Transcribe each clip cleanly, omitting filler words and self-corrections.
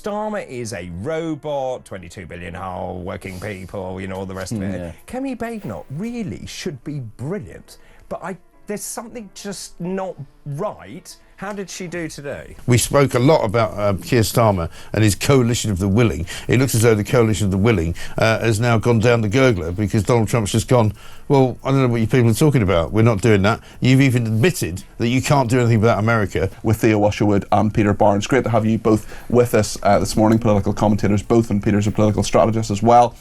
Starmer is a robot, 22 billion whole working people, you know, all the rest of it. Yeah. Kemi Badenoch really should be brilliant, but there's something just not right. How did she do today? We spoke a lot about Keir Starmer and his coalition of the willing. It looks as though the coalition of the willing has now gone down the gurgler because Donald Trump's just gone, well, I don't know what you people are talking about. We're not doing that. You've even admitted that you can't do anything without America. With Theo Washerwood and Peter Barnes. Great to have you both with us this morning, political commentators, both, and Peter's a political strategist as well.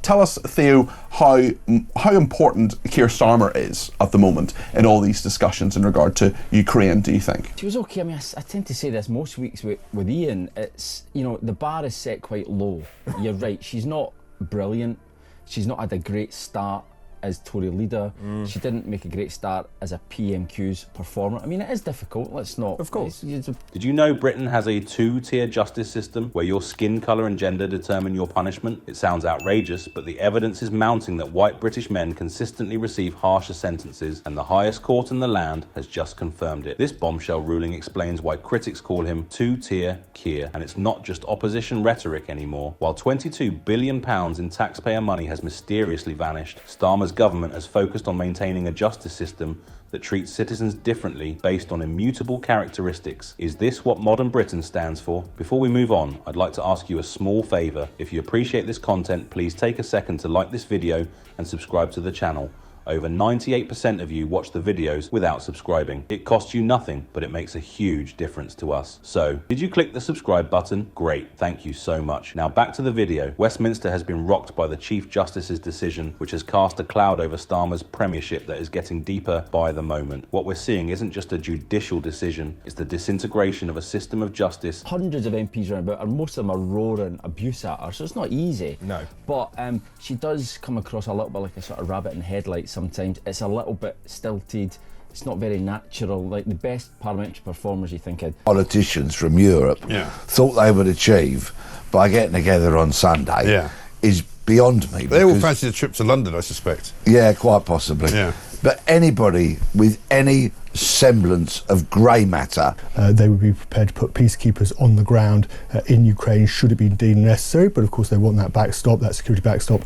Tell us, Theo, how important Keir Starmer is at the moment in all these discussions in regard to Ukraine, do you think? She was okay. I mean, I tend to say this most weeks with Ian. It's, you know, the bar is set quite low. You're right. She's not brilliant. She's not had a great start as Tory leader. She didn't make a great start as a PMQ's performer. I mean, it is difficult. Let's not. Of course. Did you know Britain has a two-tier justice system where your skin colour and gender determine your punishment? It sounds outrageous, but the evidence is mounting that white British men consistently receive harsher sentences, and the highest court in the land has just confirmed it. This bombshell ruling explains why critics call him two-tier Keir, and it's not just opposition rhetoric anymore. While £22 billion in taxpayer money has mysteriously vanished, Starmer's government has focused on maintaining a justice system that treats citizens differently based on immutable characteristics. Is this what modern Britain stands for? Before we move on, I'd like to ask you a small favour. If you appreciate this content, please take a second to like this video and subscribe to the channel. Over 98% of you watch the videos without subscribing. It costs you nothing, but it makes a huge difference to us. So, did you click the subscribe button? Great, thank you so much. Now back to the video. Westminster has been rocked by the Chief Justice's decision, which has cast a cloud over Starmer's premiership that is getting deeper by the moment. What we're seeing isn't just a judicial decision, it's the disintegration of a system of justice. Hundreds of MPs around about, and most of them are roaring abuse at her, so it's not easy. No. But she does come across a little bit like a sort of rabbit in headlights sometimes. It's a little bit stilted. It's not very natural. Like the best parliamentary performers you think of. Politicians from Europe thought they would achieve by getting together on Sunday is beyond me. They all fancied a trip to London, I suspect. Yeah, quite possibly. Yeah. But anybody with any semblance of grey matter, they would be prepared to put peacekeepers on the ground in Ukraine should it be deemed necessary, but of course they want that backstop, that security backstop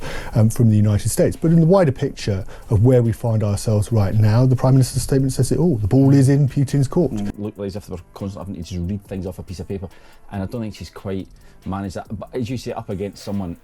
from the United States. But in the wider picture of where we find ourselves right now, the Prime Minister's statement says it all. The ball is in Putin's court. Look as if they were constantly having to just read things off a piece of paper, and I don't think she's quite managed that. But as you say, up against someone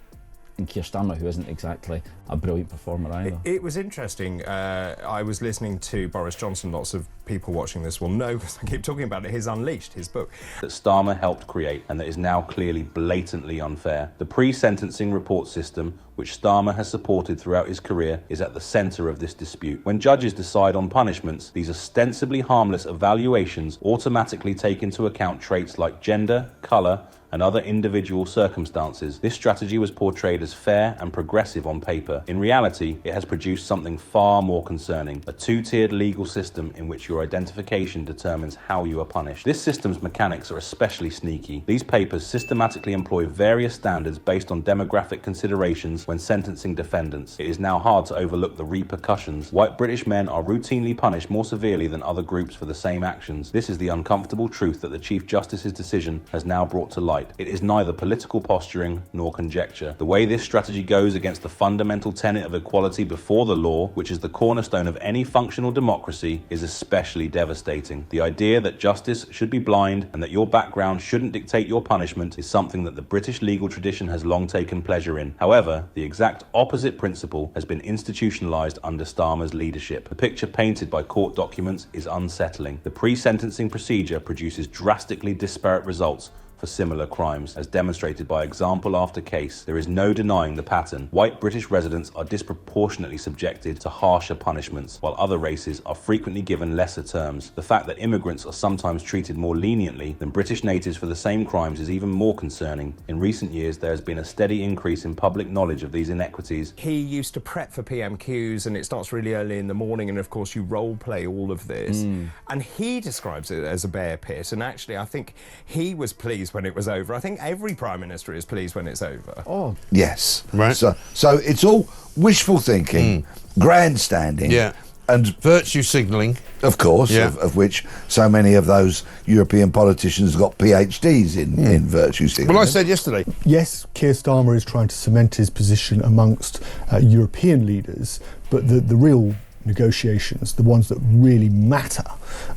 in Keir Starmer, who isn't exactly a brilliant performer either. It was interesting. I was listening to Boris Johnson. Lots of people watching this will know, because I keep talking about it, his Unleashed, his book. That Starmer helped create and that is now clearly blatantly unfair. The pre-sentencing report system, which Starmer has supported throughout his career, is at the centre of this dispute. When judges decide on punishments, these ostensibly harmless evaluations automatically take into account traits like gender, colour, and other individual circumstances. This strategy was portrayed as fair and progressive on paper. In reality, it has produced something far more concerning, a two-tiered legal system in which your identification determines how you are punished. This system's mechanics are especially sneaky. These papers systematically employ various standards based on demographic considerations when sentencing defendants. It is now hard to overlook the repercussions. White British men are routinely punished more severely than other groups for the same actions. This is the uncomfortable truth that the Chief Justice's decision has now brought to light. It is neither political posturing nor conjecture. The way this strategy goes against the fundamental tenet of equality before the law, which is the cornerstone of any functional democracy, is especially devastating. The idea that justice should be blind and that your background shouldn't dictate your punishment is something that the British legal tradition has long taken pleasure in. However, the exact opposite principle has been institutionalised under Starmer's leadership. The picture painted by court documents is unsettling. The pre-sentencing procedure produces drastically disparate results for similar crimes, as demonstrated by example after case. There is no denying the pattern. White British residents are disproportionately subjected to harsher punishments, while other races are frequently given lesser terms. The fact that immigrants are sometimes treated more leniently than British natives for the same crimes is even more concerning. In recent years, there has been a steady increase in public knowledge of these inequities. He used to prep for PMQs, and it starts really early in the morning, and of course you role play all of this. And he describes it as a bear pit, and actually I think he was pleased when it was over. I think every Prime Minister is pleased when it's over. Oh, yes. Right. So it's all wishful thinking, grandstanding. Yeah. And virtue signalling. of course, Yeah. of which so many of those European politicians got PhDs in virtue signalling. Well, I said yesterday, Yes, Keir Starmer is trying to cement his position amongst European leaders, but the real negotiations, the ones that really matter,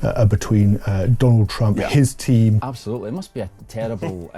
are between Donald Trump, his team. Absolutely, it must be a terrible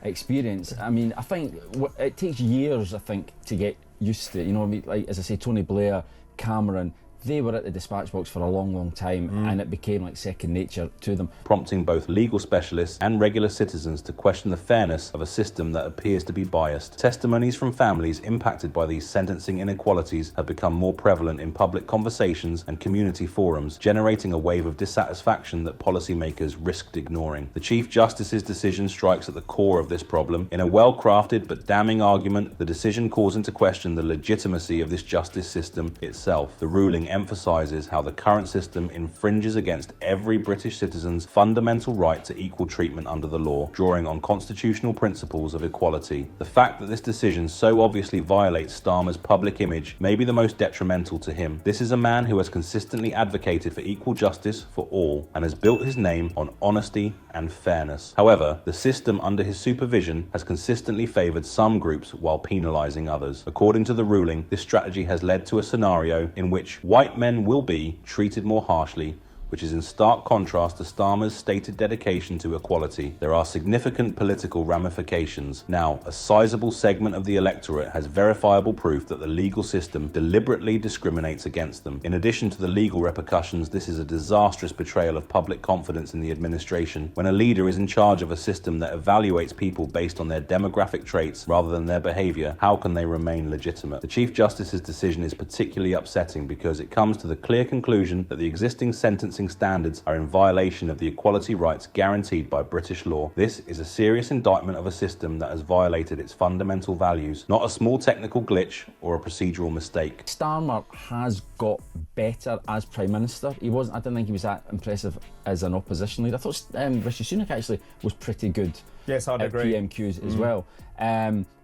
experience. I mean, I think it takes years, I think, to get used to it. You know, I mean, like as I say, Tony Blair, Cameron, they were at the dispatch box for a long, long time, and it became like second nature to them. Prompting both legal specialists and regular citizens to question the fairness of a system that appears to be biased. Testimonies from families impacted by these sentencing inequalities have become more prevalent in public conversations and community forums, generating a wave of dissatisfaction that policymakers risked ignoring. The Chief Justice's decision strikes at the core of this problem. In a well-crafted but damning argument, the decision calls into question the legitimacy of this justice system itself. The ruling emphasises how the current system infringes against every British citizen's fundamental right to equal treatment under the law, drawing on constitutional principles of equality. The fact that this decision so obviously violates Starmer's public image may be the most detrimental to him. This is a man who has consistently advocated for equal justice for all and has built his name on honesty and fairness. However, the system under his supervision has consistently favoured some groups while penalising others. According to the ruling, this strategy has led to a scenario in which white men will be treated more harshly, which is in stark contrast to Starmer's stated dedication to equality. There are significant political ramifications. Now, a sizable segment of the electorate has verifiable proof that the legal system deliberately discriminates against them. In addition to the legal repercussions, this is a disastrous betrayal of public confidence in the administration. When a leader is in charge of a system that evaluates people based on their demographic traits rather than their behaviour, how can they remain legitimate? The Chief Justice's decision is particularly upsetting because it comes to the clear conclusion that the existing sentencing standards are in violation of the equality rights guaranteed by British law. This is a serious indictment of a system that has violated its fundamental values, not a small technical glitch or a procedural mistake. Starmer has got better as Prime Minister. I didn't think he was that impressive as an opposition leader. I thought Rishi Sunak actually was pretty good. Yes, I'd at agree. PMQs as well.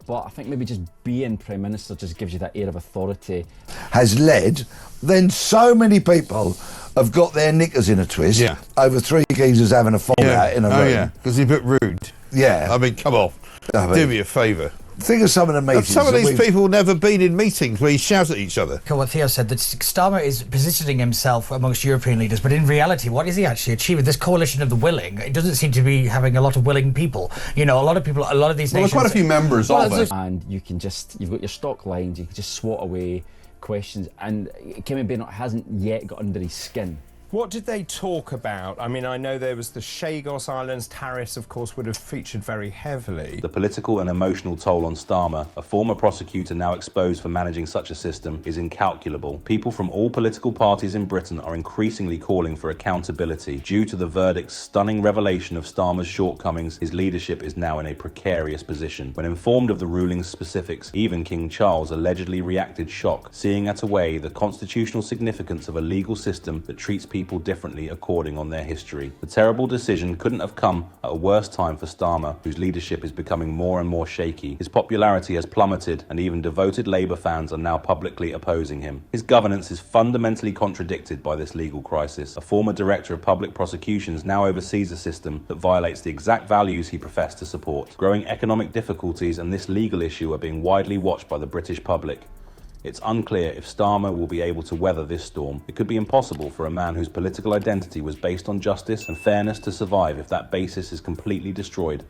But I think maybe just being Prime Minister just gives you that air of authority. Has led, then so many people have got their knickers in a twist over three geezers having a fallout in a room. Oh, yeah, because he's a bit rude. Yeah. I mean, come on. Do me a favour. Think of some of the meetings. Some of these people never been in meetings where you shout at each other. What Theo said, that Starmer is positioning himself amongst European leaders, but in reality, what is he actually achieving? This coalition of the willing, it doesn't seem to be having a lot of willing people. You know, a lot of these nations... Well, there's quite a few members of it. And you can just, you've got your stock lines, you can just swat away questions, and Kevin Bennett hasn't yet got under his skin. What did they talk about? I mean, I know there was the Chagos Islands. Tariffs, of course, would have featured very heavily. The political and emotional toll on Starmer, a former prosecutor now exposed for managing such a system, is incalculable. People from all political parties in Britain are increasingly calling for accountability. Due to the verdict's stunning revelation of Starmer's shortcomings, his leadership is now in a precarious position. When informed of the ruling's specifics, even King Charles allegedly reacted shock, seeing at away the constitutional significance of a legal system that treats people differently according on their history. The terrible decision couldn't have come at a worse time for Starmer, whose leadership is becoming more and more shaky. His popularity has plummeted, and even devoted Labour fans are now publicly opposing him. His governance is fundamentally contradicted by this legal crisis. A former director of public prosecutions now oversees a system that violates the exact values he professed to support. Growing economic difficulties and this legal issue are being widely watched by the British public. It's unclear if Starmer will be able to weather this storm. It could be impossible for a man whose political identity was based on justice and fairness to survive if that basis is completely destroyed.